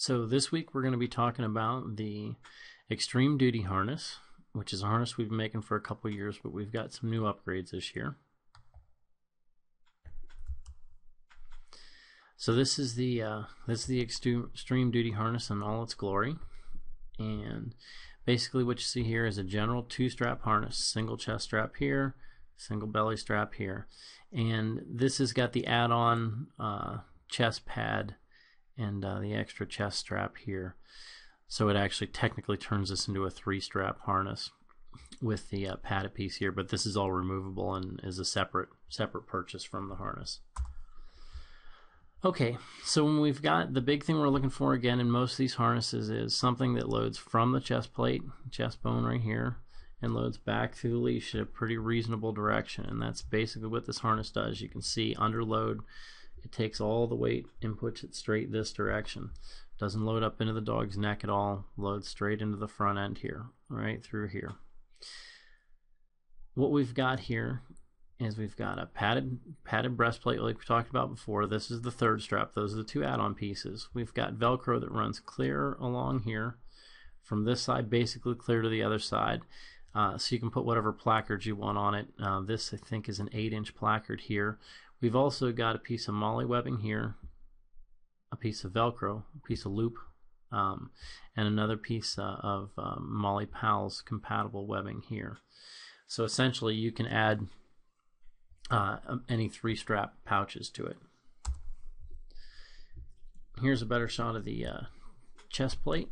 So this week we're going to be talking about the Extreme Duty harness, which is a harness we've been making for a couple years, but we've got some new upgrades this year. So this is the Extreme Duty harness in all its glory, and basically what you see here is a general two-strap harness, single chest strap here, single belly strap here, and this has got the add-on chest pad and the extra chest strap here. So it actually technically turns this into a three-strap harness with the padded piece here, but this is all removable and is a separate purchase from the harness. Okay, so when we've got the big thing we're looking for again in most of these harnesses is something that loads from the chest plate, chest bone right here, and loads back through the leash in a pretty reasonable direction, and that's basically what this harness does. You can see under load, it takes all the weight and puts it straight this direction. Doesn't load up into the dog's neck at all, loads straight into the front end here, right through here. What we've got here is we've got a padded breastplate like we talked about before. This is the third strap. Those are the two add-on pieces. We've got Velcro that runs clear along here from this side, basically clear to the other side. So you can put whatever placards you want on it. This I think is an 8-inch placard here. We've also got a piece of MOLLE webbing here, a piece of Velcro, a piece of loop, and another piece of MOLLE PALS compatible webbing here. So essentially you can add any three-strap pouches to it. Here's a better shot of the chest plate.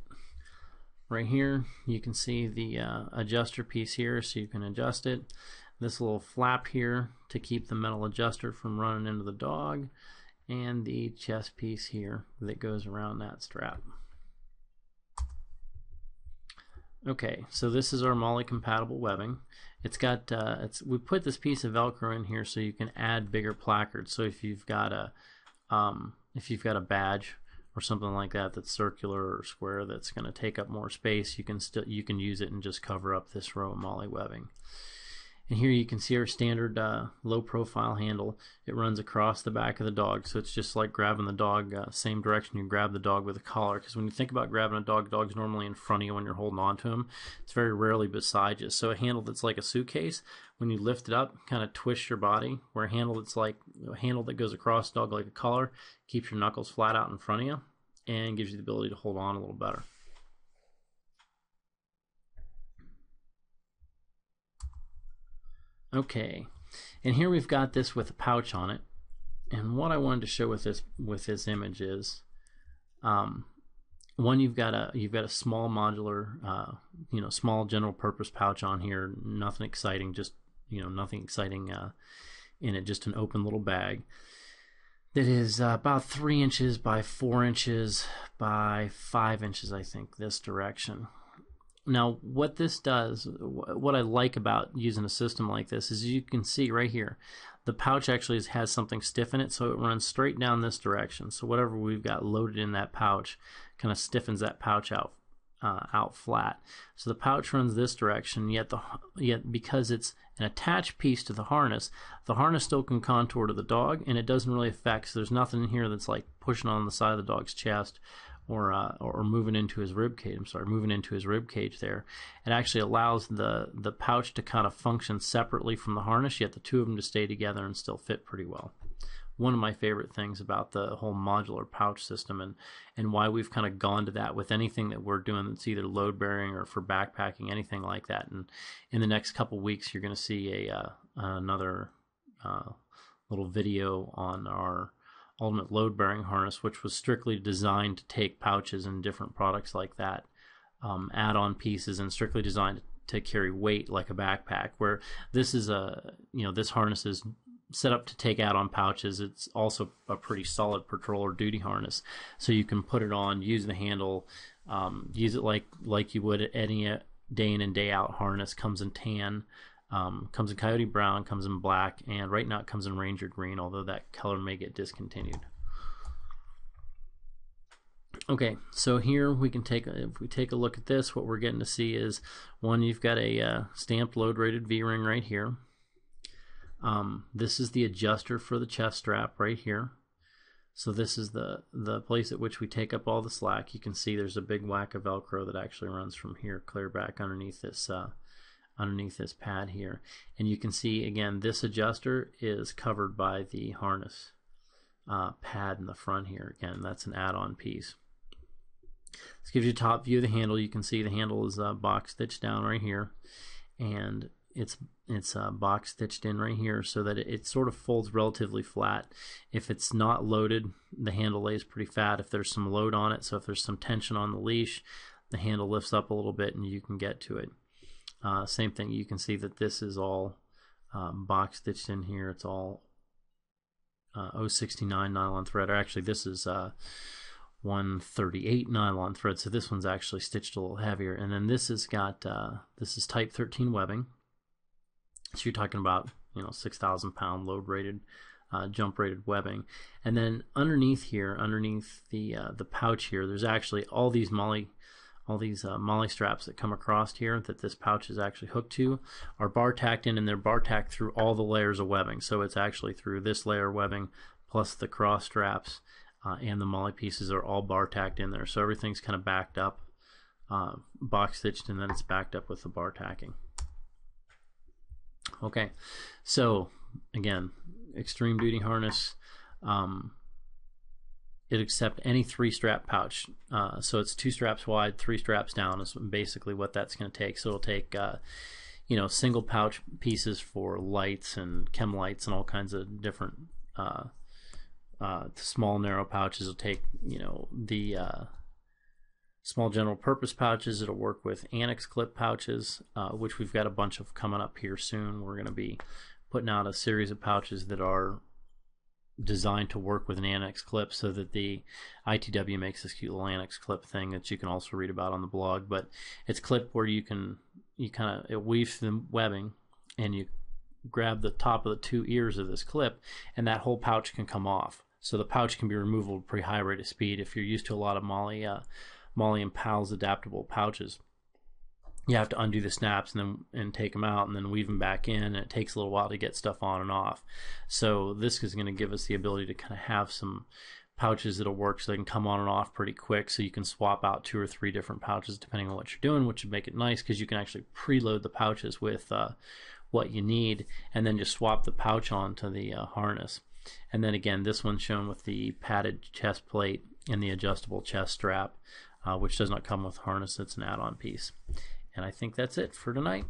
Right here you can see the adjuster piece here, so you can adjust it. This little flap here to keep the metal adjuster from running into the dog, and the chest piece here that goes around that strap. Okay, so this is our MOLLE compatible webbing. It's got we put this piece of Velcro in here so you can add bigger placards. So if you've got a badge or something like that that's circular or square that's going to take up more space, you can use it and just cover up this row of MOLLE webbing. And here you can see our standard low profile handle. It runs across the back of the dog, so it's just like grabbing the dog same direction you grab the dog with a collar, because when you think about grabbing a dog, dog's normally in front of you when you're holding on to him. It's very rarely beside you. So a handle that's like a suitcase, when you lift it up, kind of twist your body, where a handle that's like a handle that goes across the dog like a collar keeps your knuckles flat out in front of you and gives you the ability to hold on a little better. Okay, and here we've got this with a pouch on it, and what I wanted to show with this image is, one, you've got a small modular, small general purpose pouch on here. Nothing exciting, just nothing exciting in it. Just an open little bag that is about 3 inches by 4 inches by 5 inches, I think, this direction. Now what this does, what I like about using a system like this is you can see right here the pouch actually has something stiff in it, so it runs straight down this direction. So whatever we've got loaded in that pouch kind of stiffens that pouch out flat. So the pouch runs this direction, yet because it's an attached piece to the harness still can contour to the dog, and it doesn't really affect, so there's nothing in here that's like pushing on the side of the dog's chest or moving into his rib cage. Moving into his rib cage there. It actually allows the pouch to kind of function separately from the harness, yet the two of them to stay together and still fit pretty well. One of my favorite things about the whole modular pouch system, and why we've kind of gone to that with anything that we're doing that's either load bearing or for backpacking, anything like that. And in the next couple weeks you're going to see another little video on our ultimate load bearing harness, which was strictly designed to take pouches and different products like that, add-on pieces, and strictly designed to carry weight like a backpack. Where this is this harness is set up to take add-on pouches. It's also a pretty solid patrol or duty harness, so you can put it on, use the handle, use it like you would any day in and day out harness. Comes in tan, comes in coyote brown, comes in black, and right now it comes in ranger green, although that color may get discontinued. Okay, so here we can if we take a look at this, what we're getting to see is, one, you've got a stamped load rated V-ring right here. This is the adjuster for the chest strap right here. So this is the place at which we take up all the slack. You can see there's a big whack of Velcro that actually runs from here clear back underneath this pad here. And you can see again this adjuster is covered by the harness pad in the front here. Again, that's an add-on piece. This gives you a top view of the handle. You can see the handle is box stitched down right here, and it's box stitched in right here so that it sort of folds relatively flat. If it's not loaded, the handle lays pretty flat. If there's some load on it, so if there's some tension on the leash, the handle lifts up a little bit and you can get to it. Same thing, you can see that this is all box stitched in here. It's all 069 nylon thread, or actually this is 138 nylon thread, so this one's actually stitched a little heavier. And then this has got this is type 13 webbing, so you're talking about 6,000 pound load rated jump rated webbing. And then underneath here, underneath the pouch here, there's actually all these molly straps that come across here that this pouch is actually hooked to are bar tacked in, and they're bar tacked through all the layers of webbing. So it's actually through this layer of webbing plus the cross straps and the molly pieces are all bar tacked in there. So everything's kind of backed up, box stitched, and then it's backed up with the bar tacking. Okay, so again, extreme duty harness. It accepts any 3-strap pouch, so it's 2 straps wide, 3 straps down is basically what that's going to take. So it'll take single pouch pieces for lights and chem lights and all kinds of different small narrow pouches. It'll take the small general purpose pouches. It'll work with annex clip pouches, which we've got a bunch of coming up here soon. We're going to be putting out a series of pouches that are designed to work with an annex clip, so that the ITW makes this cute little annex clip thing that you can also read about on the blog. But it's clipped where it weaves the webbing, and you grab the top of the 2 ears of this clip, and that whole pouch can come off. So the pouch can be removable at a pretty high rate of speed. If you're used to a lot of Molly and Powell's adaptable pouches, you have to undo the snaps and take them out and then weave them back in, and it takes a little while to get stuff on and off. So this is going to give us the ability to kind of have some pouches that'll work so they can come on and off pretty quick, so you can swap out 2 or 3 different pouches depending on what you're doing, which would make it nice because you can actually preload the pouches with what you need and then just swap the pouch onto the harness. And then again, this one's shown with the padded chest plate and the adjustable chest strap, which does not come with harness. It's an add-on piece. And I think that's it for tonight.